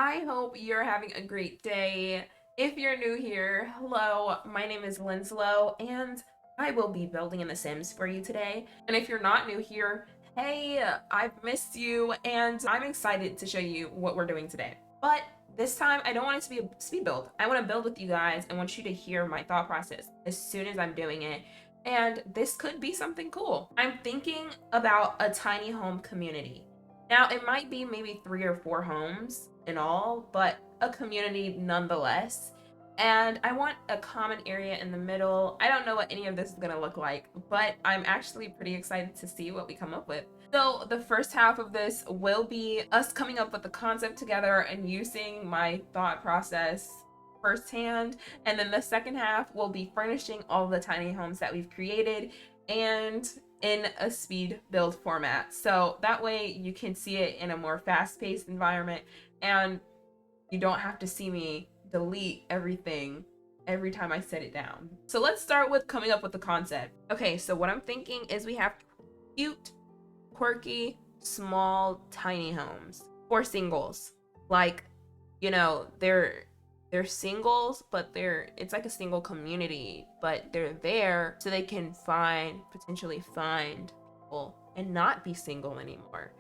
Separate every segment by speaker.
Speaker 1: I hope you're having a great day. If you're new here, hello, my name is Lynslo, and I will be building in The Sims for you today. And if you're not new here, hey, I've missed you, and I'm excited to show you what we're doing today. But this time, I don't want it to be a speed build. I want to build with you guys. I want you to hear my thought process as soon as I'm doing it. And this could be something cool. I'm thinking about a tiny home community. Now, it might be maybe 3 or 4 homes in all, but a community nonetheless. And I want a common area in the middle. I don't know what any of this is gonna look like, but I'm actually pretty excited to see what we come up with. So the first half of this will be us coming up with the concept together and using my thought process firsthand. And then the second half will be furnishing all the tiny homes that we've created and in a speed build format. So that way you can see it in a more fast-paced environment and you don't have to see me delete everything every time I set it down. So let's start with coming up with the concept. Okay, so what I'm thinking is we have cute, quirky, small, tiny homes for singles. Like, you know, they're singles, but it's like a single community, but they're there so they can potentially find people and not be single anymore.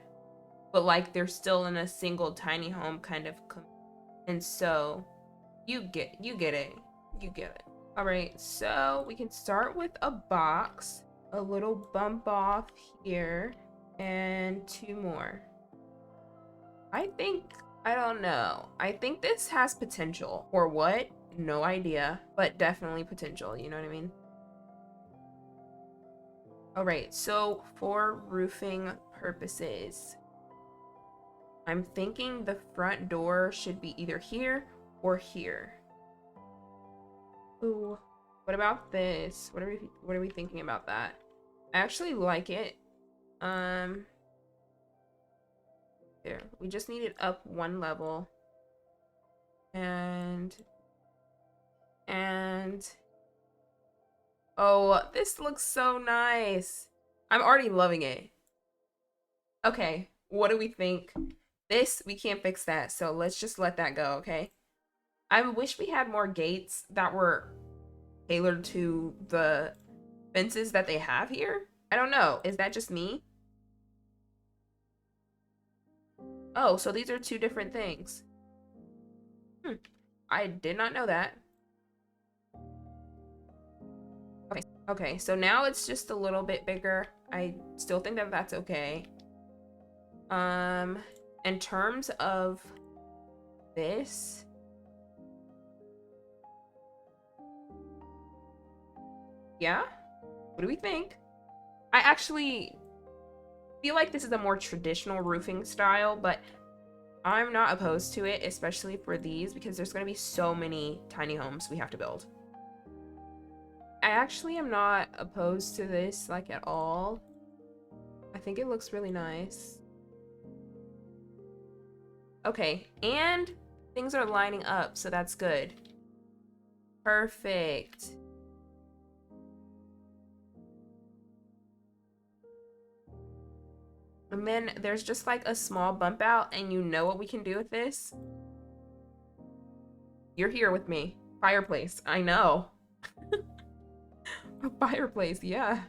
Speaker 1: But like they're still in a single tiny home kind of and so you get it. You get it. All right, so we can start with a box, a little bump off here, and 2 more. I don't know. I think this has potential. For what? No idea, but definitely potential, you know what I mean? All right, so for roofing purposes, I'm thinking the front door should be either here or here. Ooh, what about this? What are we thinking about that? I actually like it. There, we just need it up 1 level. And oh, this looks so nice. I'm already loving it. Okay, what do we think? This, we can't fix that, so let's just let that go, okay? I wish we had more gates that were tailored to the fences that they have here. I don't know, is that just me? Oh, so these are 2 different things. I did not know that. Okay, so now it's just a little bit bigger. I still think that that's okay. In terms of this, yeah, what do we think? I actually feel like this is a more traditional roofing style, but I'm not opposed to it, especially for these, because there's going to be so many tiny homes we have to build. I actually am not opposed to this, like, at all. I think it looks really nice. Okay, and things are lining up, so that's good. Perfect. And then there's just like a small bump out, and you know what we can do with this? You're here with me. Fireplace, I know. A fireplace, yeah.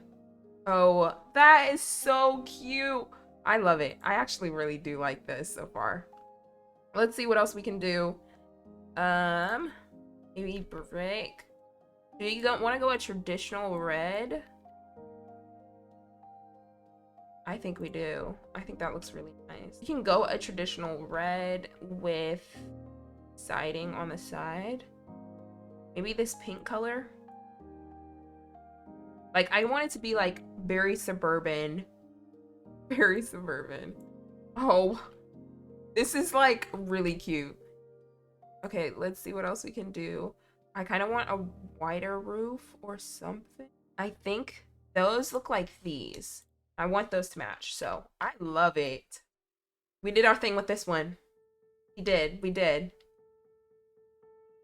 Speaker 1: Oh, that is so cute. I love it. I actually really do like this so far. Let's see what else we can do. Maybe brick. Do you don't want to go a traditional red? I think we do. I think that looks really nice. You can go a traditional red with siding on the side. Maybe this pink color. Like, I want it to be like very suburban. Very suburban. Oh, this is like really cute. Okay, let's see what else we can do. I kind of want a wider roof or something. I think those look like these. I want those to match, so I love it. We did our thing with this one. We did.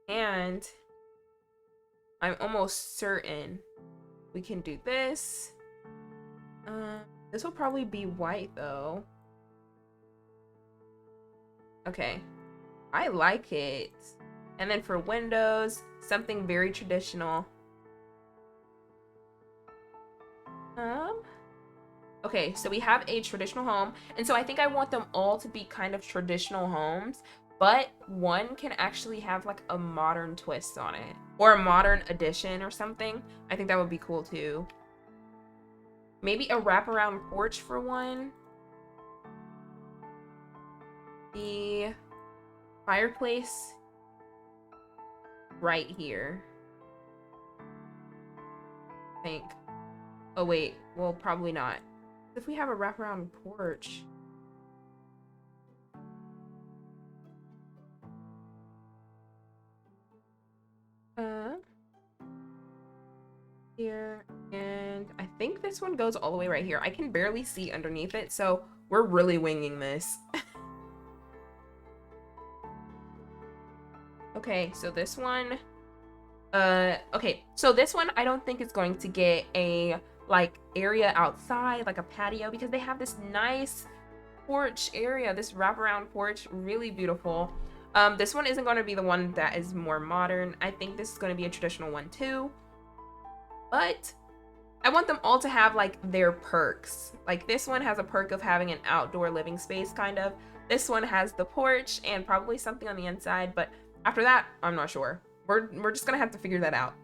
Speaker 1: And I'm almost certain we can do this. This will probably be white though. Okay. I like it. And then for windows, something very traditional. Okay, so we have a traditional home, and so I think I want them all to be kind of traditional homes, but one can actually have like a modern twist on it, or a modern addition or something. I think that would be cool too. Maybe a wraparound porch for one. The fireplace right here, I think. Oh wait, well, probably not. If we have a wraparound porch. Here, and I think this one goes all the way right here. I can barely see underneath it, so we're really winging this. Okay, so this one, okay, so this one I don't think is going to get a like area outside, like a patio, because they have this nice porch area, this wraparound porch, really beautiful. This one isn't going to be the one that is more modern. I think this is going to be a traditional one too, but I want them all to have like their perks. Like this one has a perk of having an outdoor living space, kind of. This one has the porch and probably something on the inside, but after that, I'm not sure. We're just gonna have to figure that out.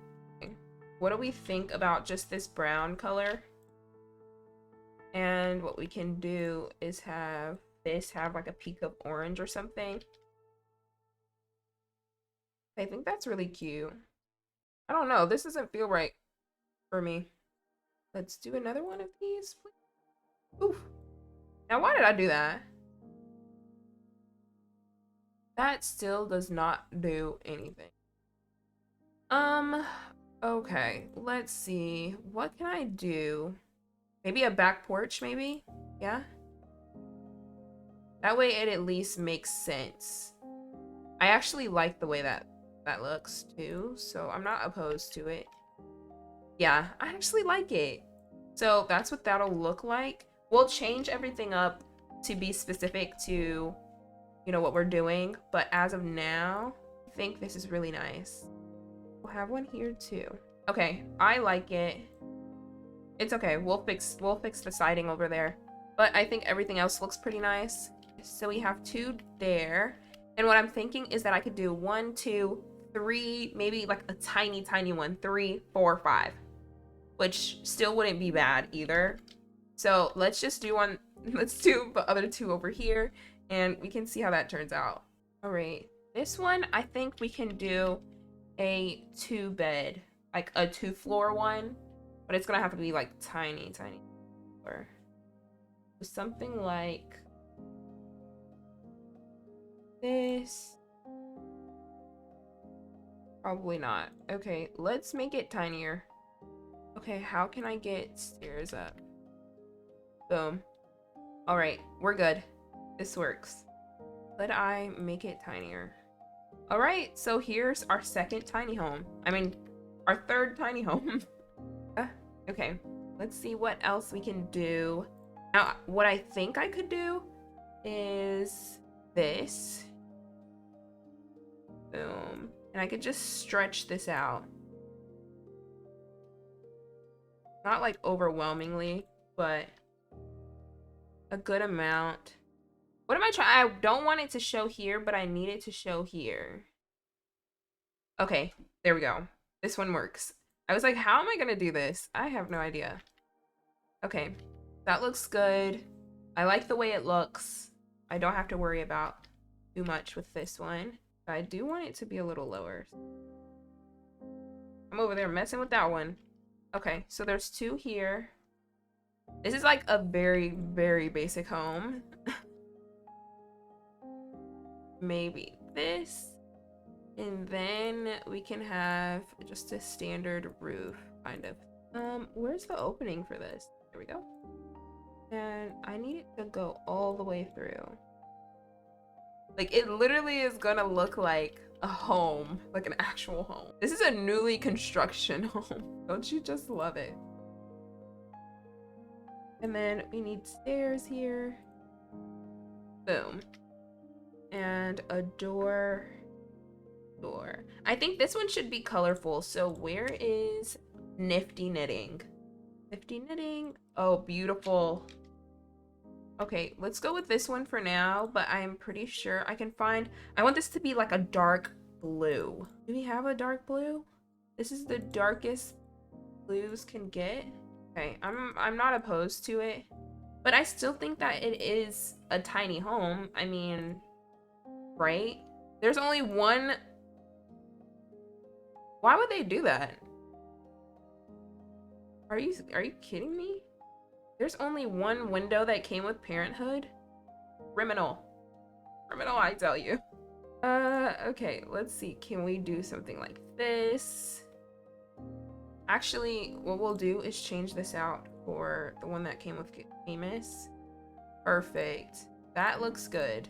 Speaker 1: What do we think about just this brown color? And what we can do is have this have like a peak of orange or something. I think that's really cute. I don't know, this doesn't feel right for me. Let's do another one of these, please. Oof. Now, why did I do that? That still does not do anything. Okay, let's see. What can I do? Maybe a back porch, maybe? Yeah? That way it at least makes sense. I actually like the way that looks too, so I'm not opposed to it. Yeah, I actually like it. So that's what that'll look like. We'll change everything up to be specific to, you know, what we're doing, but as of now, I think this is really nice. We'll have one here too. Okay, I like it. It's okay, we'll fix the siding over there, but I think everything else looks pretty nice. So we have 2 there, and what I'm thinking is that I could do 1, 2, 3, maybe like a tiny one, 3, 4, 5, which still wouldn't be bad either. So let's just do one. Let's do the other 2 over here, and we can see how that turns out. All right, this one I think we can do a 2-bed, like a 2-floor one, but it's gonna have to be like tiny or something like this. Probably not. Okay, let's make it tinier. Okay, how can I get stairs up? Boom. All right, we're good. This works. Let I make it tinier. All right, so here's our second tiny home. I mean, our third tiny home. Okay, let's see what else we can do. Now, what I think I could do is this. Boom. And I could just stretch this out. Not like overwhelmingly, but a good amount. What am I trying? I don't want it to show here, but I need it to show here. Okay, there we go. This one works. I was like, how am I gonna do this? I have no idea. Okay, that looks good. I like the way it looks. I don't have to worry about too much with this one. But I do want it to be a little lower. I'm over there messing with that one. Okay, so there's 2 here. This is like a very, very basic home. Maybe this. And then we can have just a standard roof, kind of. Where's the opening for this? There we go. And I need it to go all the way through. Like, it literally is gonna look like a home, like an actual home. This is a newly construction home. Don't you just love it? And then we need stairs here. Boom. And a door. I think this one should be colorful. So where is Nifty Knitting? Nifty Knitting. Oh, beautiful. Okay, let's go with this one for now, but I'm pretty sure I can find... I want this to be like a dark blue. Do we have a dark blue? This is the darkest blues can get. Okay, I'm not opposed to it, but I still think that it is a tiny home. I mean, right? There's only one... Why would they do that? Are you kidding me? There's only one window that came with Parenthood? Criminal. Criminal, I tell you. Okay, let's see. Can we do something like this? Actually, what we'll do is change this out for the one that came with Get Famous. Perfect. That looks good.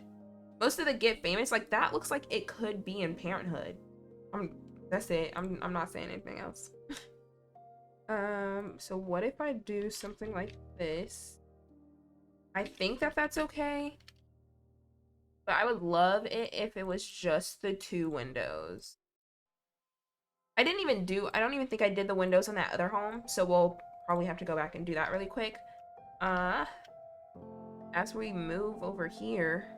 Speaker 1: Most of the Get Famous, like that looks like it could be in Parenthood. That's it. I'm not saying anything else. So what if I do something like this? I think that that's okay. But I would love it if it was just the 2 windows. I don't even think I did the windows on that other home, so we'll probably have to go back and do that really quick. As we move over here,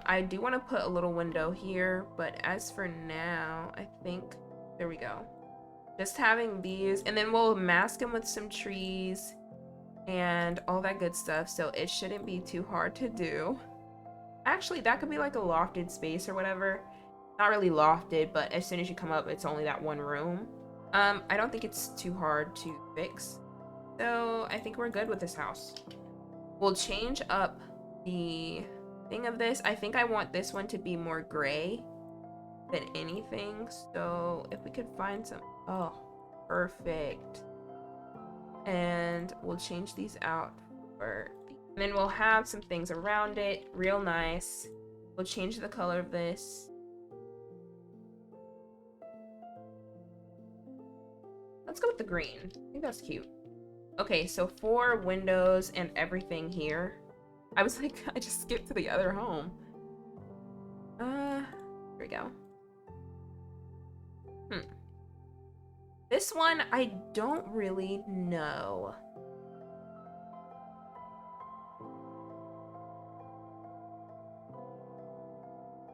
Speaker 1: I do want to put a little window here, but as for now, I think, there we go. Just having these, and then we'll mask them with some trees and all that good stuff, so it shouldn't be too hard to do. Actually, that could be like a lofted space or whatever. Not really lofted, but as soon as you come up, it's only that one room. I don't think it's too hard to fix. So I think we're good with this house. We'll change up the thing of this. I think I want this one to be more gray than anything. So if we could find some, oh, perfect. And we'll change these out for, and then we'll have some things around it, real nice. We'll change the color of this. Let's go with the green. I think that's cute. Okay, so 4 windows and everything here. I was like, I just skipped to the other home. Here we go. This one, I don't really know.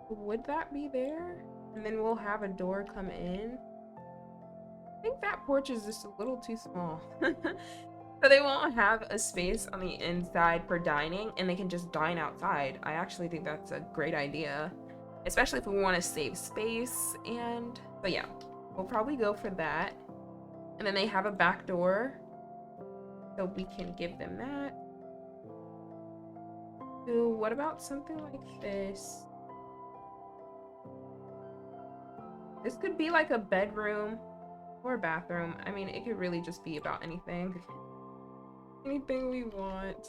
Speaker 1: Would that be there? And then we'll have a door come in. I think that porch is just a little too small. So they won't have a space on the inside for dining, and they can just dine outside. I actually think that's a great idea, especially if we want to save space. And but yeah, we'll probably go for that. And then they have a back door, so we can give them that. Ooh, what about something like this? This could be like a bedroom or a bathroom. I mean, it could really just be about anything. Anything we want.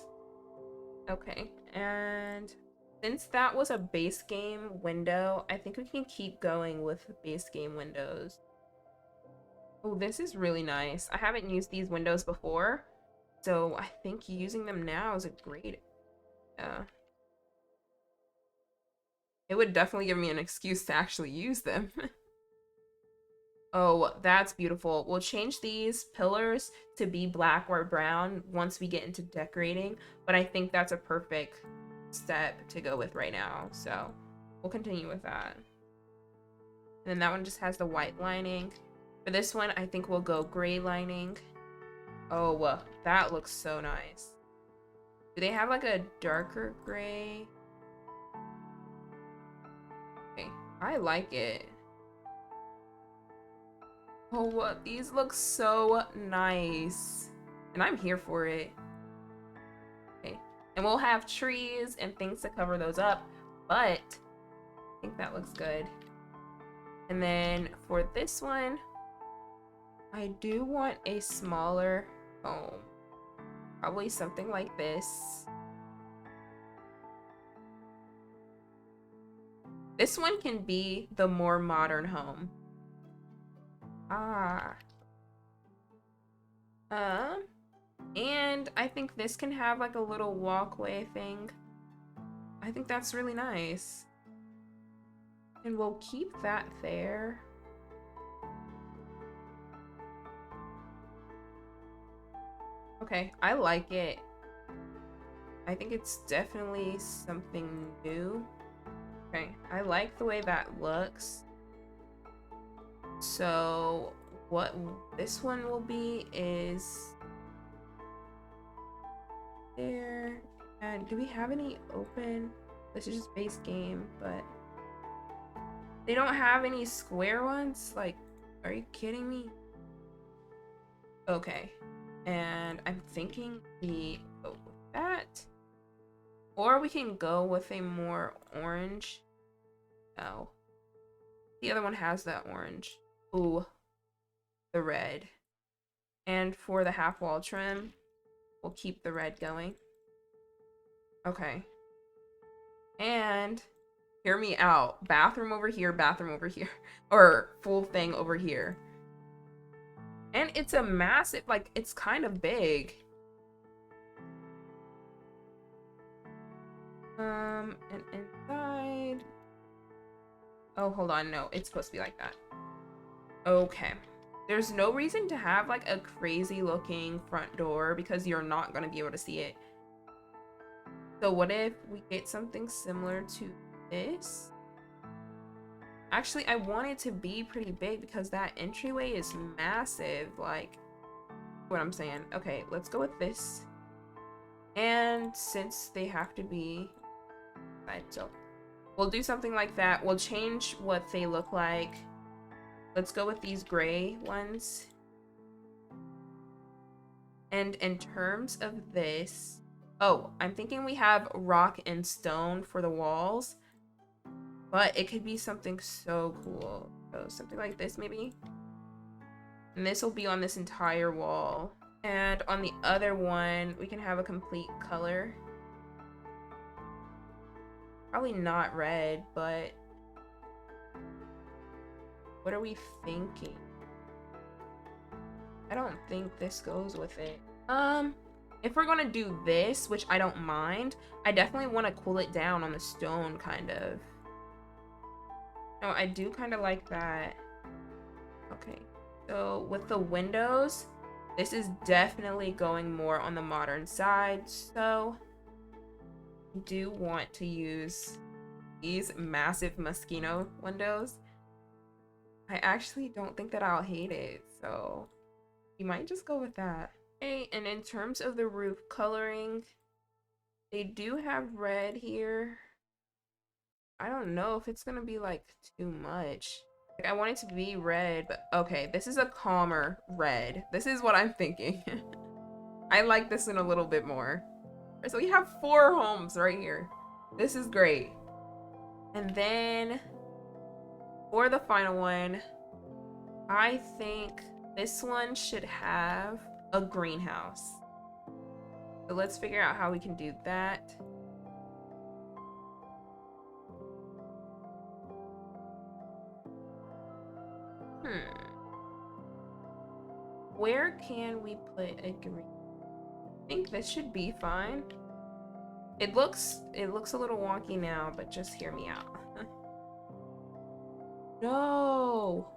Speaker 1: Okay, and since that was a base game window, I think we can keep going with base game windows. Oh, this is really nice. I haven't used these windows before, so I think using them now is a great it would definitely give me an excuse to actually use them. Oh, that's beautiful. We'll change these pillars to be black or brown once we get into decorating, but I think that's a perfect step to go with right now, so we'll continue with that. And then that one just has the white lining. For this one, I think we'll go gray lining. Oh, that looks so nice. Do they have like a darker gray? Okay, I like it. Oh, these look so nice. And I'm here for it. Okay, and we'll have trees and things to cover those up, but I think that looks good. And then for this one, I do want a smaller home. Probably something like this. This one can be the more modern home. And I think this can have like a little walkway thing. I think that's really nice. And we'll keep that there. Okay, I like it. I think it's definitely something new. Okay, I like the way that looks. So what this one will be is there. And do we have any open? This is just base game, but they don't have any square ones? Like, are you kidding me? Okay. And I'm thinking we go with that. Or we can go with a more orange. No. The other one has that orange. Ooh. The red. And for the half wall trim, we'll keep the red going. Okay. And hear me out. Bathroom over here, bathroom over here. Or full thing over here. And it's a massive, like, it's kind of big. And inside. Oh, hold on. No, it's supposed to be like that. Okay. There's no reason to have like a crazy looking front door because you're not going to be able to see it. So what if we get something similar to this? Actually, I want it to be pretty big because that entryway is massive. Like, what I'm saying. Okay, let's go with this. And since they have to be, so we'll do something like that. We'll change what they look like. Let's go with these gray ones. And in terms of this, oh, I'm thinking we have rock and stone for the walls, but it could be something so cool. So something like this maybe. And this will be on this entire wall. And on the other one, we can have a complete color. Probably not red, but what are we thinking? I don't think this goes with it. If we're gonna do this, which I don't mind, I definitely want to cool it down on the stone, kind of. No, I do kind of like that. Okay, so with the windows, this is definitely going more on the modern side, so I do want to use these massive mosquito windows. I actually don't think that I'll hate it, so you might just go with that. Okay, and in terms of the roof coloring, they do have red here. I don't know if it's gonna be like too much. Like, I want it to be red, but okay, this is a calmer red. This is what I'm thinking. I like this one a little bit more. So we have 4 homes right here. This is great. And then for the final one, I think this one should have a greenhouse. So let's figure out how we can do that. Where can we put a green? I think this should be fine. It looks a little wonky now, but just hear me out. No.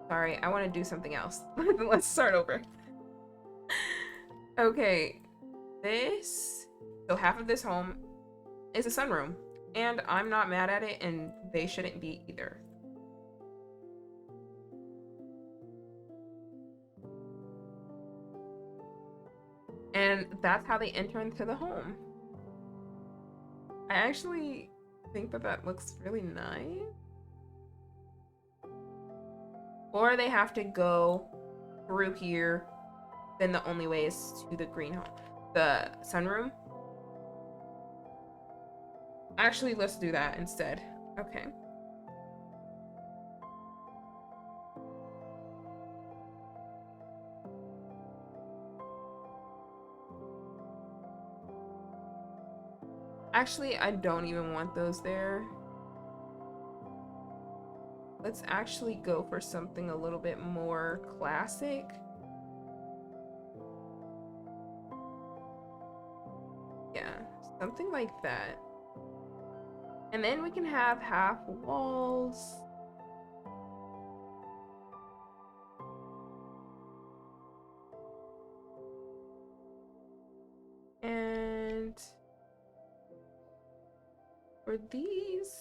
Speaker 1: Sorry, I want to do something else. Let's start over. Okay, so half of this home is a sunroom, and I'm not mad at it, and they shouldn't be either. And that's how they enter into the home. I actually think that that looks really nice. Or they have to go through here. Then the only way is to the greenhouse, the sunroom. Actually, let's do that instead. Okay. Actually, I don't even want those there. Let's actually go for something a little bit more classic. Yeah, Something like that. And then we can have half walls. And for these,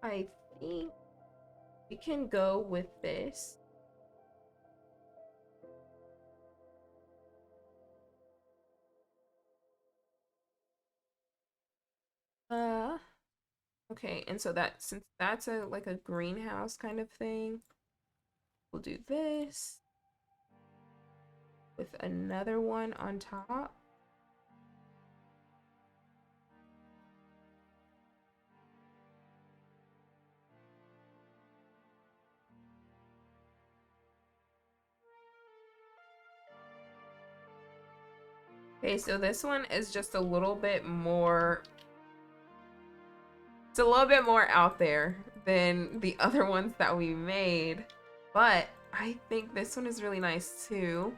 Speaker 1: I think we can go with this. Okay, and so that since that's a like a greenhouse kind of thing, we'll do this with another one on top. Okay, so this one is just a little bit more, it's a little bit more out there than the other ones that we made, but I think this one is really nice too.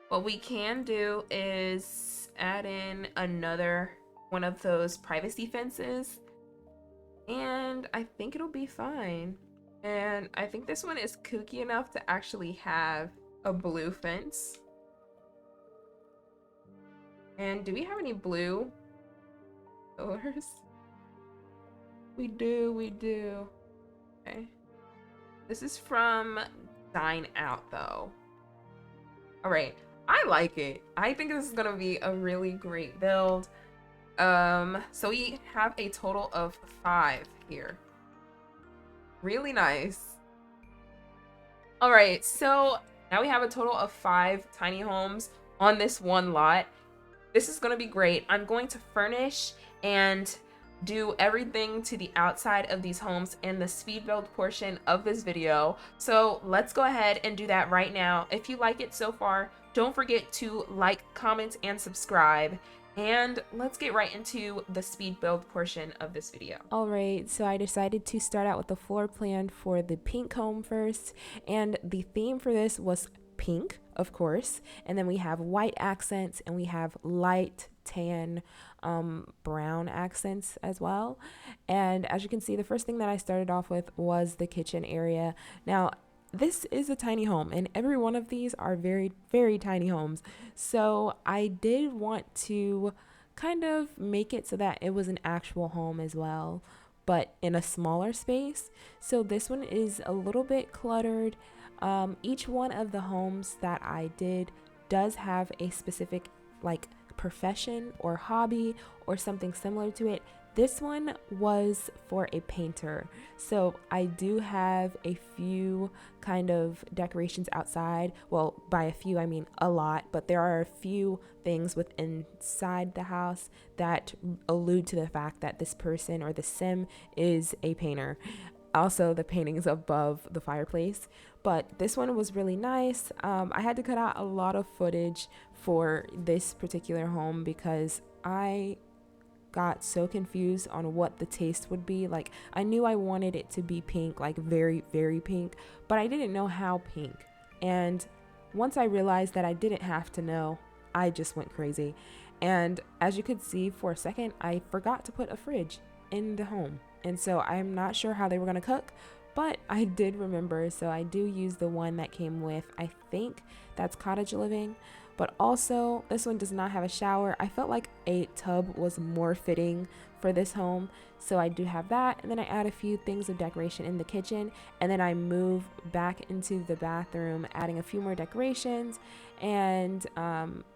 Speaker 1: What we can do is add in another one of those privacy fences, and I think it'll be fine. And I think this one is kooky enough to actually have a blue fence. And do we have any blue pillars? We do. Okay. This is from Dine Out though. All right, I like it. I think this is gonna be a really great build. So we have a total of 5 here. Really nice. All right, so now we have a total of 5 tiny homes on this one lot. This is gonna be great. I'm going to furnish and do everything to the outside of these homes in the speed build portion of this video. So let's go ahead and do that right now. If you like it so far, don't forget to like, comment, and subscribe. And let's get right into the speed build portion of this video.
Speaker 2: All right, so I decided to start out with the floor plan for the pink home first, and the theme for this was pink, of course, and then we have white accents and we have light tan brown accents as well. And as you can see, the first thing that I started off with was the kitchen area. Now this is a tiny home, and every one of these are very, very tiny homes. So I did want to kind of make it so that it was an actual home as well, but in a smaller space. So this one is a little bit cluttered. Each one of the homes that I did does have a specific like profession or hobby or something similar to it. This one was for a painter. So I do have a few kind of decorations outside. Well, by a few, I mean a lot, but there are a few things within inside the house that allude to the fact that this person or the sim is a painter. Also, the paintings above the fireplace, but this one was really nice. I had to cut out a lot of footage for this particular home because I got so confused on what the taste would be. Like, I knew I wanted it to be pink, like very, very pink, but I didn't know how pink. And once I realized that I didn't have to know, I just went crazy. And as you could see for a second, I forgot to put a fridge in the home. And so I'm not sure how they were going to cook, but I did remember. So I do use the one that came with, I think that's cottage living. But also, this one does not have a shower. I felt like a tub was more fitting for this home, so I do have that. And then I add a few things of decoration in the kitchen, and then I move back into the bathroom, adding a few more decorations and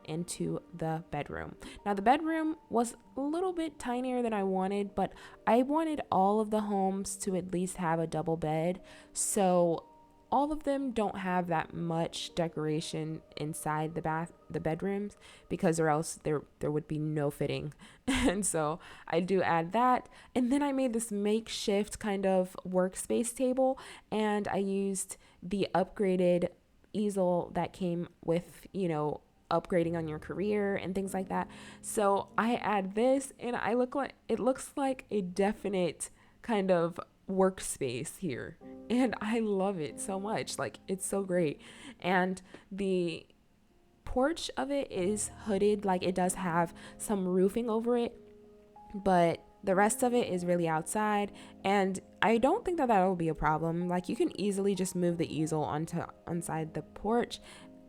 Speaker 2: into the bedroom. Now the bedroom was a little bit tinier than I wanted, but I wanted all of the homes to at least have a double bed, so all of them don't have that much decoration inside the bedrooms, because or else there would be no fitting. And so I do add that, and then I made this makeshift kind of workspace table, and I used the upgraded easel that came with, upgrading on your career and things like that. So I add this, and it looks like a definite kind of workspace here, and I love it so much. Like, it's so great. And the porch of it is hooded, like it does have some roofing over it, but the rest of it is really outside, and I don't think that that'll be a problem. Like you can easily just move the easel onto inside the porch,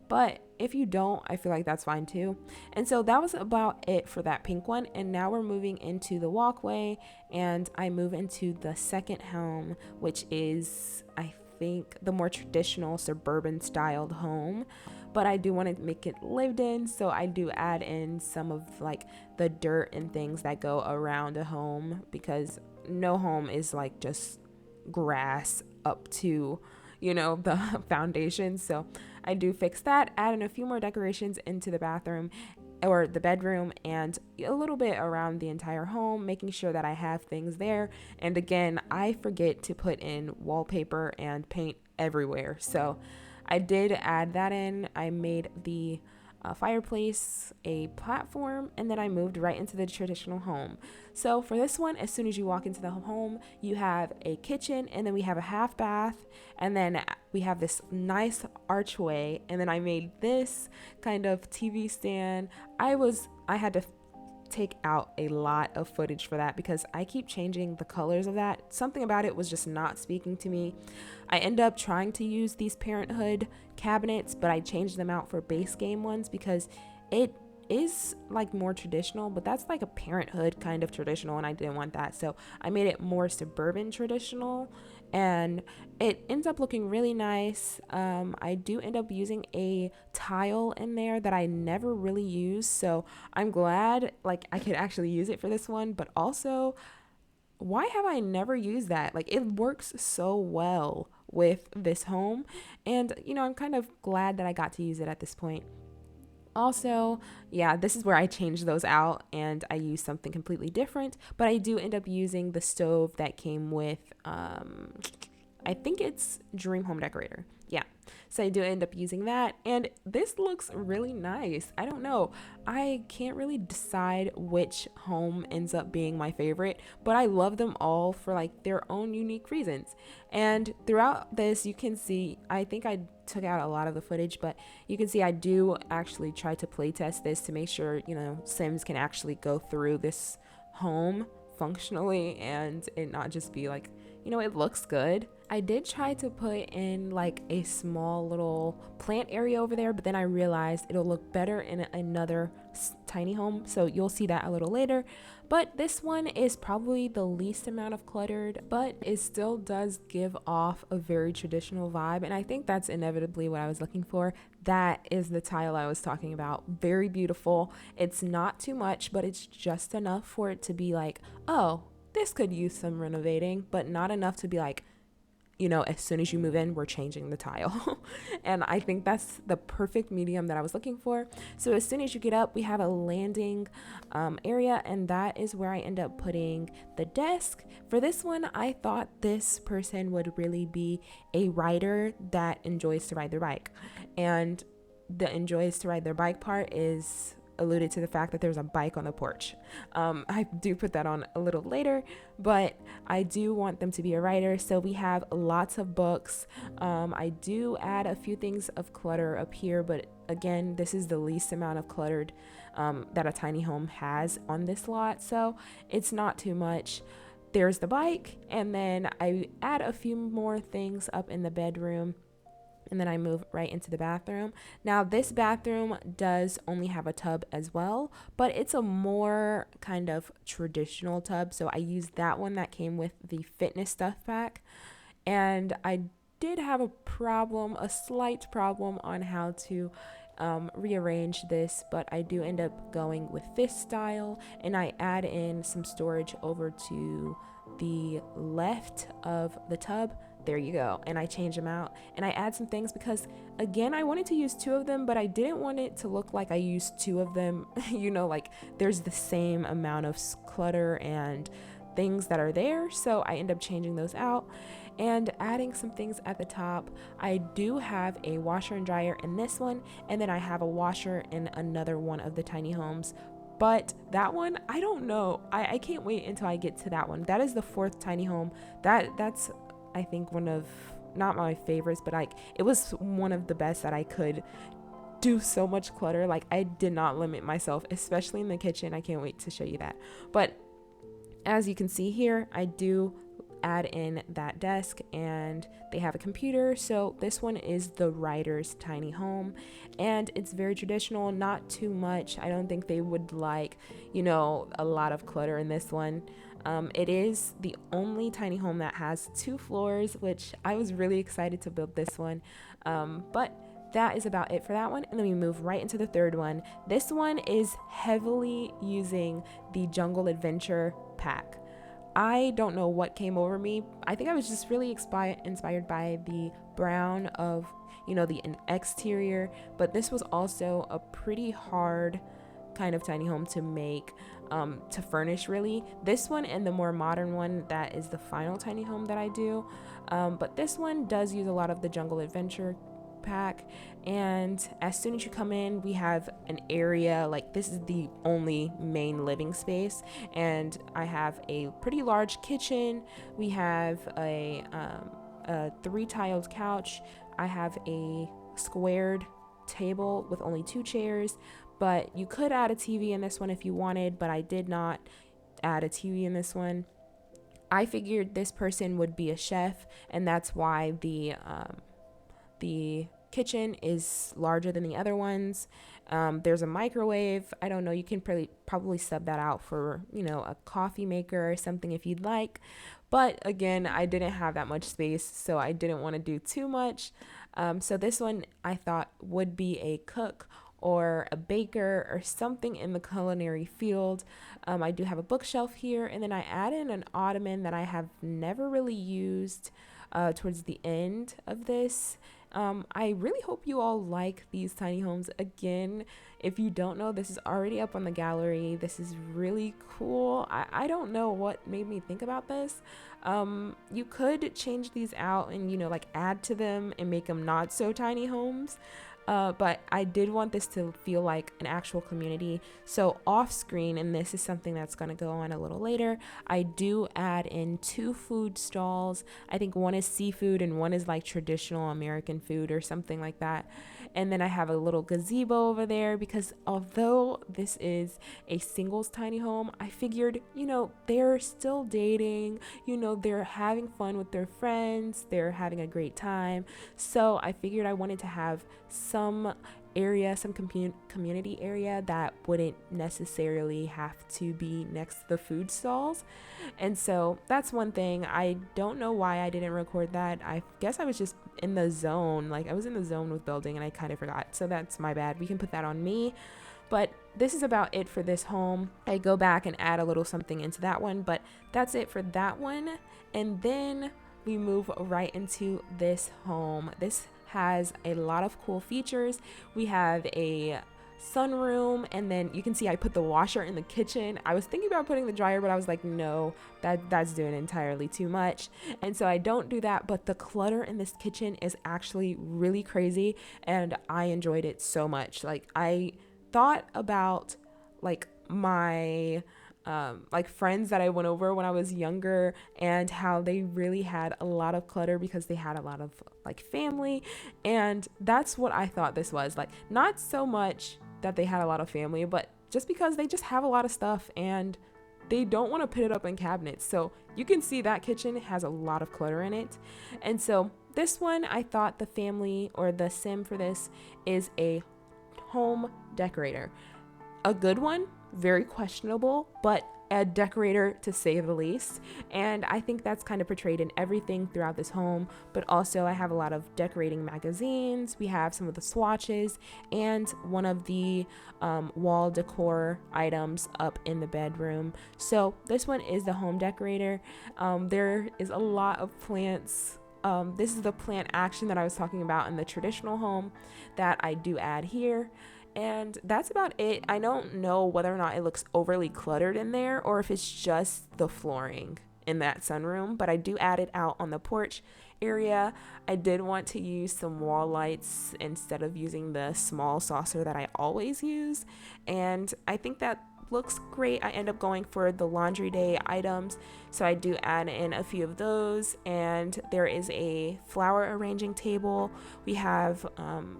Speaker 2: but if you don't, I feel like that's fine too. And so that was about it for that pink one. And now we're moving into the walkway, and I move into the second home, which is, I think, the more traditional suburban styled home. But I do want to make it lived in, so I do add in some of like the dirt and things that go around a home, because no home is like just grass up to, the foundation. So I do fix that, add in a few more decorations into the bathroom or the bedroom, and a little bit around the entire home, making sure that I have things there. And again, I forget to put in wallpaper and paint everywhere, so I did add that in. I made the fireplace a platform, and then I moved right into the traditional home. So for this one, as soon as you walk into the home, you have a kitchen, and then we have a half bath, and then we have this nice archway, and then I made this kind of TV stand. I had to take out a lot of footage for that because I keep changing the colors of that. Something about it was just not speaking to me. I end up trying to use these Parenthood cabinets, but I changed them out for base game ones because it is like more traditional, but that's like a Parenthood kind of traditional, and I didn't want that. So I made it more suburban traditional, and it ends up looking really nice. I do end up using a tile in there that I never really use, so I'm glad like I could actually use it for this one. But also, why have I never used that? Like it works so well with this home, and I'm kind of glad that I got to use it at this point. Also, yeah, this is where I change those out and I use something completely different, but I do end up using the stove that came with, I think it's Dream Home Decorator. Yeah. So I do end up using that, and this looks really nice. I don't know. I can't really decide which home ends up being my favorite, but I love them all for like their own unique reasons. And throughout this, you can see, I think I took out a lot of the footage, but you can see I do actually try to play test this to make sure, Sims can actually go through this home functionally and it not just be like, it looks good. I did try to put in like a small little plant area over there, but then I realized it'll look better in another tiny home. So you'll see that a little later. But this one is probably the least amount of cluttered, but it still does give off a very traditional vibe. And I think that's inevitably what I was looking for. That is the tile I was talking about. Very beautiful. It's not too much, but it's just enough for it to be like, oh, this could use some renovating, but not enough to be like, as soon as you move in, we're changing the tile. And I think that's the perfect medium that I was looking for. So as soon as you get up, we have a landing area, and that is where I end up putting the desk. For this one, I thought this person would really be a rider that enjoys to ride their bike. And the enjoys to ride their bike part is alluded to the fact that there's a bike on the porch. I do put that on a little later, but I do want them to be a writer. So we have lots of books. I do add a few things of clutter up here, but again, this is the least amount of cluttered that a tiny home has on this lot, so it's not too much. There's the bike, and then I add a few more things up in the bedroom, and then I move right into the bathroom. Now, this bathroom does only have a tub as well, but it's a more kind of traditional tub. So I used that one that came with the fitness stuff pack. And I did have a slight problem on how to rearrange this, but I do end up going with this style, and I add in some storage over to the left of the tub. There you go. And I change them out, and I add some things because again, I wanted to use two of them, but I didn't want it to look like I used two of them. Like there's the same amount of clutter and things that are there. So I end up changing those out and adding some things at the top. I do have a washer and dryer in this one, and then I have a washer in another one of the tiny homes. But that one, I don't know. I can't wait until I get to that one. That is the fourth tiny home. That's I think one of, not my favorites, but like it was one of the best that I could do so much clutter. Like, I did not limit myself, especially in the kitchen. I can't wait to show you that. But as you can see here, I do add in that desk, and they have a computer. So this one is the writer's tiny home, and it's very traditional, not too much. I don't think they would like, a lot of clutter in this one. It is the only tiny home that has 2 floors, which I was really excited to build this one. But that is about it for that one. And then we move right into the third one. This one is heavily using the Jungle Adventure pack. I don't know what came over me. I think I was just really inspired by the brown of, the exterior, but this was also a pretty hard kind of tiny home to make, to furnish really. This one and the more modern one, that is the final tiny home that I do. But this one does use a lot of the Jungle Adventure pack, and as soon as you come in, we have an area, like this is the only main living space, and I have a pretty large kitchen. We have a 3-tiled couch. I have a squared table with only 2 chairs, but you could add a TV in this one if you wanted, but I did not add a TV in this one. I figured this person would be a chef, and that's why the kitchen is larger than the other ones. There's a microwave. I don't know, you can probably sub that out for, a coffee maker or something if you'd like. But again, I didn't have that much space, so I didn't want to do too much. So this one I thought would be a cook or a baker or something in the culinary field. I do have a bookshelf here, and then I add in an ottoman that I have never really used towards the end of this. I really hope you all like these tiny homes. Again, if you don't know, this is already up on the gallery. This is really cool. I don't know what made me think about this. You could change these out and, like add to them and make them not so tiny homes. But I did want this to feel like an actual community. So off screen, and this is something that's going to go on a little later, I do add in 2 food stalls. I think one is seafood and one is like traditional American food or something like that. And then I have a little gazebo over there because although this is a singles tiny home, I figured, they're still dating, they're having fun with their friends, they're having a great time. So I figured I wanted to have some area, some community area that wouldn't necessarily have to be next to the food stalls. And so that's one thing. I don't know why I didn't record that. I guess I was just in the zone. Like, I was in the zone with building and I kind of forgot. So that's my bad. We can put that on me. But this is about it for this home. I go back and add a little something into that one, but that's it for that one. And then we move right into this home. This has a lot of cool features. We have a sunroom, and then you can see I put the washer in the kitchen. I was thinking about putting the dryer, but I was like, no, that's doing entirely too much. And so I don't do that, but the clutter in this kitchen is actually really crazy, and I enjoyed it so much. Like, I thought about like my friends that I went over when I was younger and how they really had a lot of clutter because they had a lot of like family, and that's what I thought this was. Like, not so much that they had a lot of family, but just because they just have a lot of stuff and they don't want to put it up in cabinets. So you can see that kitchen has a lot of clutter in it. And so this one, I thought the family or the sim for this is a home decorator. A good one, very questionable, but a decorator to say the least. And I think that's kind of portrayed in everything throughout this home. But also I have a lot of decorating magazines. We have some of the swatches and one of the wall decor items up in the bedroom. So this one is the home decorator. There is a lot of plants. This is the plant action that I was talking about in the traditional home that I do add here. And that's about it. I don't know whether or not it looks overly cluttered in there or if it's just the flooring in that sunroom, but I do add it out on the porch area. I did want to use some wall lights instead of using the small saucer that I always use. And I think that looks great. I end up going for the laundry day items, so I do add in a few of those. And there is a flower arranging table. We have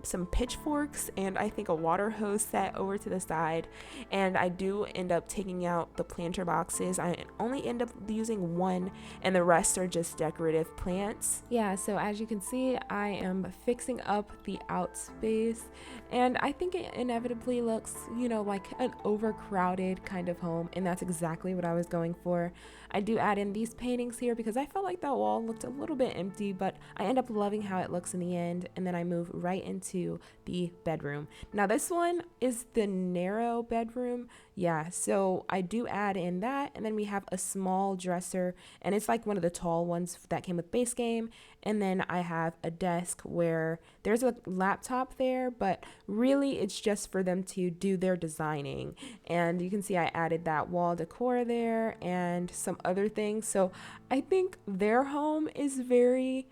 Speaker 2: some pitchforks and I think a water hose set over to the side. And I do end up taking out the planter boxes. I only end up using one, and the rest are just decorative plants. Yeah, so as you can see, I am fixing up the out space, and I think it inevitably looks, like an overcrowded kind of home, and that's exactly what I was going for. I do add in these paintings here because I felt like that wall looked a little bit empty, but I end up loving how it looks in the end. And then I move right into the bedroom. Now this one is the narrow bedroom. Yeah, so I do add in that, and then we have a small dresser, and it's like one of the tall ones that came with base game. And then I have a desk where there's a laptop there, but really it's just for them to do their designing. And you can see I added that wall decor there and some other things. So I think their home is very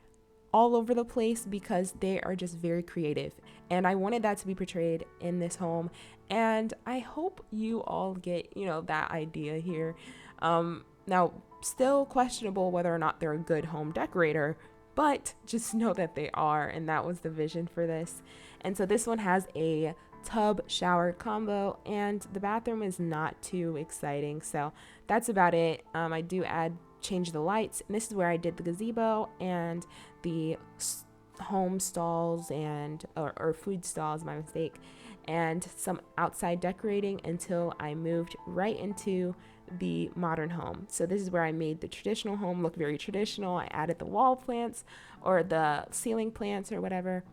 Speaker 2: all over the place because they are just very creative, and I wanted that to be portrayed in this home, and I hope you all get that idea here. Now, still questionable whether or not they're a good home decorator, but just know that they are, and that was the vision for this. And so this one has a tub shower combo, and the bathroom is not too exciting, so that's about it. I do change the lights, and this is where I did the gazebo and the home stalls or food stalls, my mistake, and some outside decorating until I moved right into the modern home. So this is where I made the traditional home look very traditional. I added the wall plants or the ceiling plants or whatever,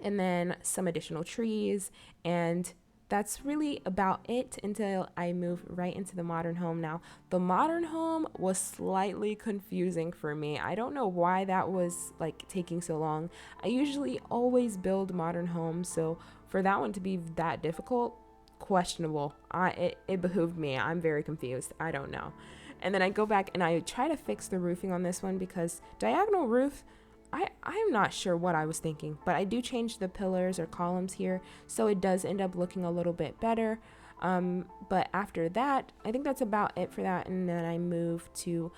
Speaker 2: and then some additional trees, and that's really about it until I move right into the modern home. Now, the modern home was slightly confusing for me. I don't know why that was taking so long. I usually always build modern homes, so for that one to be that difficult, questionable. It behooved me. I'm very confused. I don't know. And then I go back and I try to fix the roofing on this one because diagonal roof, I'm not sure what I was thinking, but I do change the pillars or columns here, so it does end up looking a little bit better. But after that, I think that's about it for that. And then I move to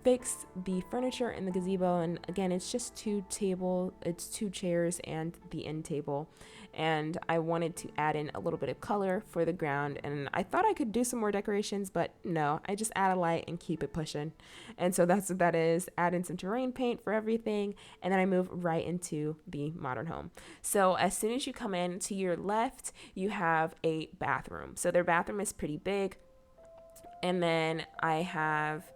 Speaker 2: fix the furniture in the gazebo, and again, it's just two chairs and the end table. And I wanted to add in a little bit of color for the ground, and I thought I could do some more decorations, but no, I just add a light and keep it pushing. And so that's what that is. Add in some terrain paint for everything, and then I move right into the modern home. So as soon as you come in, to your left you have a bathroom. So their bathroom is pretty big, and then I have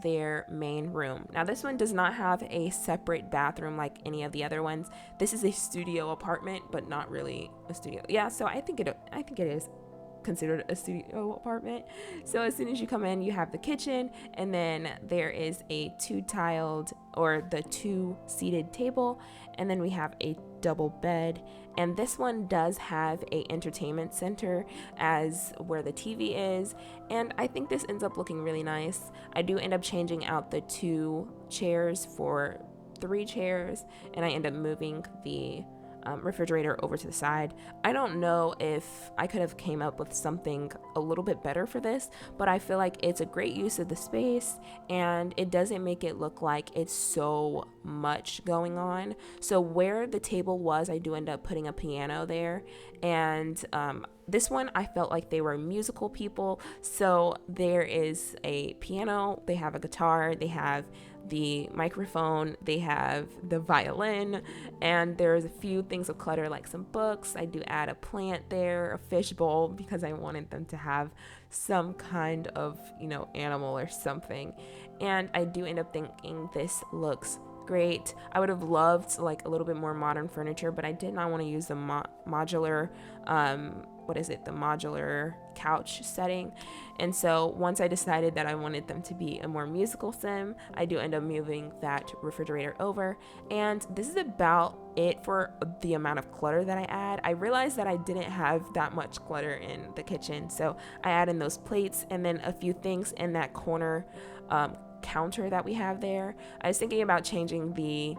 Speaker 2: their main room. Now this one does not have a separate bathroom like any of the other ones. This is a studio apartment, but not really a studio. Yeah, so I think it is considered a studio apartment. So as soon as you come in, you have the kitchen, and then there is a two-seated table, and then we have a double bed. And this one does have a entertainment center as where the TV is, and I think this ends up looking really nice. I do end up changing out the 2 chairs for 3 chairs, and I end up moving the refrigerator over to the side. I don't know if I could have came up with something a little bit better for this, but I feel like it's a great use of the space, and it doesn't make it look like it's so much going on. So where the table was, I do end up putting a piano there, and this one I felt like they were musical people, so there is a piano, they have a guitar, they have the microphone, they have the violin, and there's a few things of clutter like some books. I do add a plant there, a fish bowl, because I wanted them to have some kind of animal or something. And I do end up thinking this looks great. I would have loved a little bit more modern furniture, but I did not want to use the modular the modular couch setting. And so once I decided that I wanted them to be a more musical sim, I do end up moving that refrigerator over. And this is about it for the amount of clutter that I add. I realized that I didn't have that much clutter in the kitchen, so I add in those plates and then a few things in that corner counter that we have there. I was thinking about changing the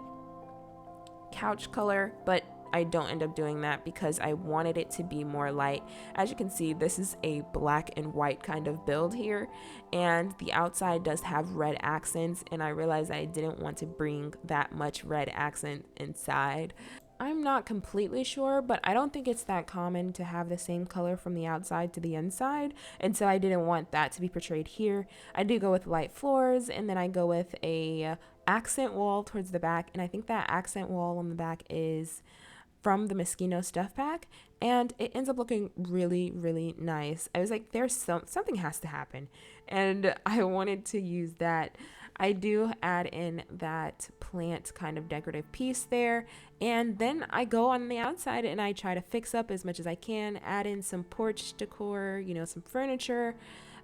Speaker 2: couch color, but I don't end up doing that because I wanted it to be more light. As you can see, this is a black and white kind of build here, and the outside does have red accents, and I realized I didn't want to bring that much red accent inside. I'm not completely sure, but I don't think it's that common to have the same color from the outside to the inside, and so I didn't want that to be portrayed here. I do go with light floors, and then I go with a accent wall towards the back, and I think that accent wall on the back is from the Moschino stuff pack, and it ends up looking really, really nice. I was like, there's something has to happen, and I wanted to use that. I do add in that plant kind of decorative piece there, and then I go on the outside and I try to fix up as much as I can, add in some porch decor, some furniture,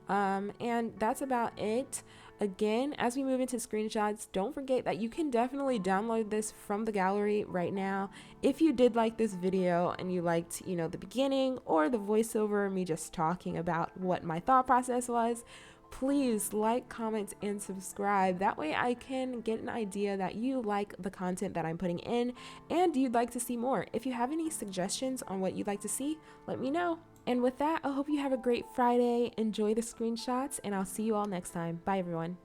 Speaker 2: and that's about it. Again, as we move into screenshots, don't forget that you can definitely download this from the gallery right now. If you did like this video and you liked, the beginning or the voiceover, me just talking about what my thought process was, please like, comment, and subscribe. That way I can get an idea that you like the content that I'm putting in and you'd like to see more. If you have any suggestions on what you'd like to see, let me know. And with that, I hope you have a great Friday. Enjoy the screenshots, and I'll see you all next time. Bye, everyone.